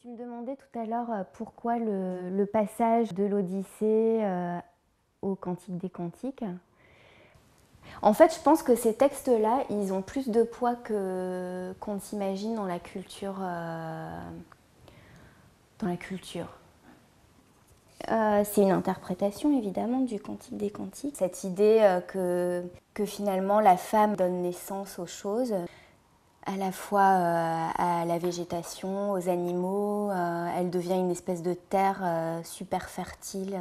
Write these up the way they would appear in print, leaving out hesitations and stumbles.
Tu me demandais tout à l'heure pourquoi le passage de l'Odyssée au Cantique des Cantiques. En fait, je pense que ces textes-là, ils ont plus de poids qu'on ne s'imagine dans la culture. C'est une interprétation évidemment du Cantique des Cantiques. Cette idée que finalement la femme donne naissance aux choses, à la fois à la végétation, aux animaux. Elle devient une espèce de terre super fertile.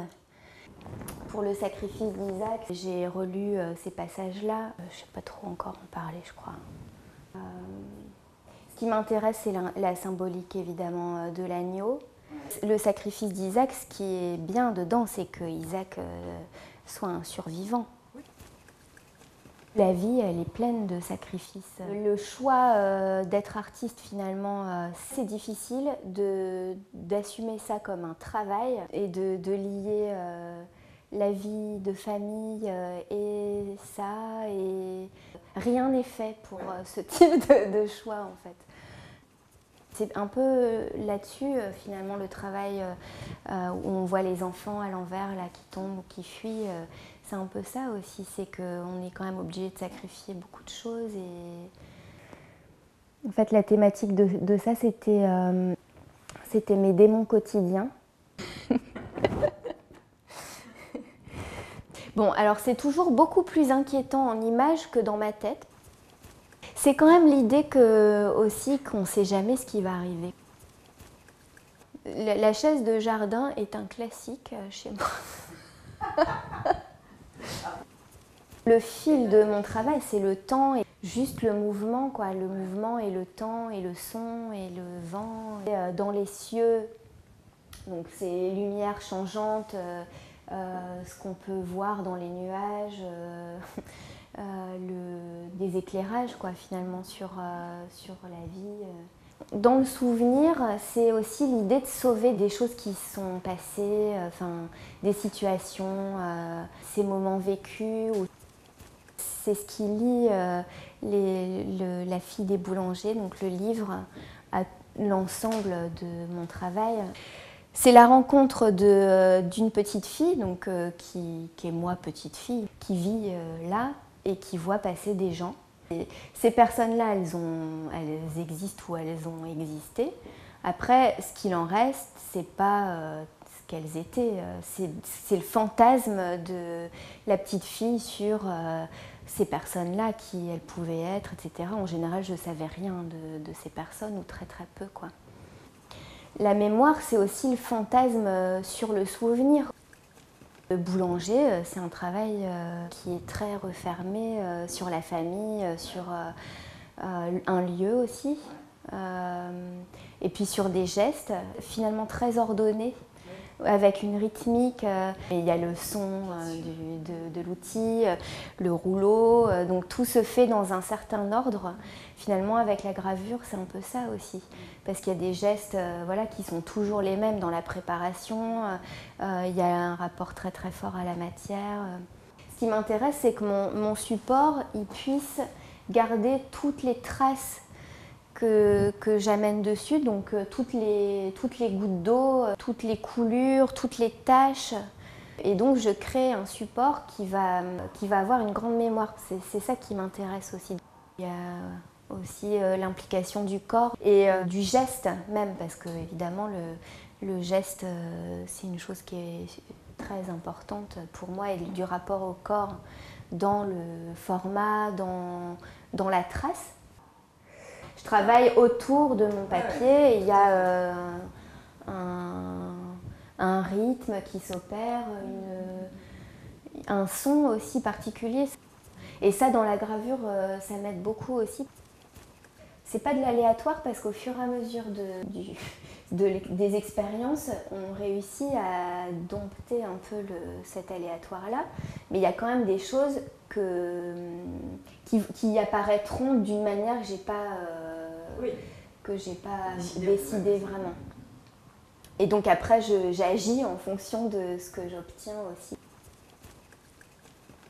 Pour le sacrifice d'Isaac, j'ai relu ces passages-là. Je ne sais pas trop encore en parler, je crois. Ce qui m'intéresse, c'est la symbolique évidemment de l'agneau. Le sacrifice d'Isaac, ce qui est bien dedans, c'est que Isaac soit un survivant. La vie, elle est pleine de sacrifices. Le choix d'être artiste, finalement, c'est difficile d'assumer ça comme un travail et de lier la vie de famille et ça. Et rien n'est fait pour ce type de choix, en fait. C'est un peu là-dessus, finalement, le travail où on voit les enfants à l'envers, là, qui tombent ou qui fuient. C'est un peu ça aussi, c'est qu'on est quand même obligé de sacrifier beaucoup de choses. Et... En fait, la thématique de ça, c'était mes démons quotidiens. Bon, alors c'est toujours beaucoup plus inquiétant en images que dans ma tête. C'est quand même l'idée aussi qu'on ne sait jamais ce qui va arriver. La chaise de jardin est un classique chez moi. Le fil de mon travail, c'est le temps et juste le mouvement, quoi. Le mouvement et le temps et le son et le vent. Et, dans les cieux, donc ces lumières changeantes, ce qu'on peut voir dans les nuages, des éclairages, quoi, finalement, sur la vie. Dans le souvenir, c'est aussi l'idée de sauver des choses qui sont passées, des situations, ces moments vécus. C'est ce qui lie La fille des boulangers, donc le livre, à l'ensemble de mon travail. C'est la rencontre d'une petite fille, donc, qui est moi, petite fille, qui vit là et qui voit passer des gens. Et ces personnes-là, elles existent ou elles ont existé. Après, ce qu'il en reste, c'est pas ce qu'elles étaient. C'est le fantasme de la petite fille sur ces personnes-là, qui elles pouvaient être, etc. En général, je ne savais rien de ces personnes, ou très très peu, quoi. La mémoire, c'est aussi le fantasme sur le souvenir. Le boulanger, c'est un travail qui est très refermé sur la famille, sur un lieu aussi, et puis sur des gestes finalement très ordonnés, avec une rythmique. Et il y a le son de l'outil, le rouleau, donc tout se fait dans un certain ordre. Finalement, avec la gravure, c'est un peu ça aussi, parce qu'il y a des gestes qui sont toujours les mêmes dans la préparation. Il y a un rapport très très fort à la matière. Ce qui m'intéresse, c'est que mon support, il puisse garder toutes les traces que j'amène dessus, donc toutes les gouttes d'eau, toutes les coulures, toutes les taches. Et donc je crée un support qui va avoir une grande mémoire. C'est ça qui m'intéresse aussi. Il y a aussi l'implication du corps et du geste même, parce que évidemment le geste, c'est une chose qui est très importante pour moi, et du rapport au corps dans le format, dans la trace. Je travaille autour de mon papier et il y a un rythme qui s'opère, un son aussi particulier. Et ça, dans la gravure, ça m'aide beaucoup aussi. C'est pas de l'aléatoire, parce qu'au fur et à mesure des expériences, on réussit à dompter un peu cet aléatoire-là. Mais il y a quand même des choses qui apparaîtront d'une manière que j'ai pas décidé vraiment. Et donc après, j'agis en fonction de ce que j'obtiens aussi.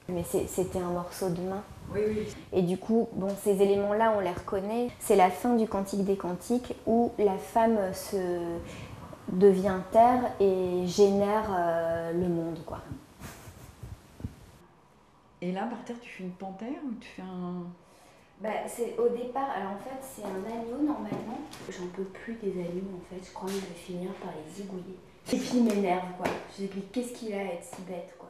Mais c'était un morceau de main. Oui, oui. Et du coup, bon, ces éléments-là, on les reconnaît. C'est la fin du Cantique des Cantiques où la femme devient terre et génère le monde, quoi. Et là, par terre, tu fais une panthère ou tu fais un... C'est au départ, alors en fait c'est un agneau normalement. J'en peux plus des agneaux en fait, je crois que je vais finir par les zigouiller. Et puis il m'énerve quoi. Je me dis qu'est-ce qu'il a à être si bête quoi.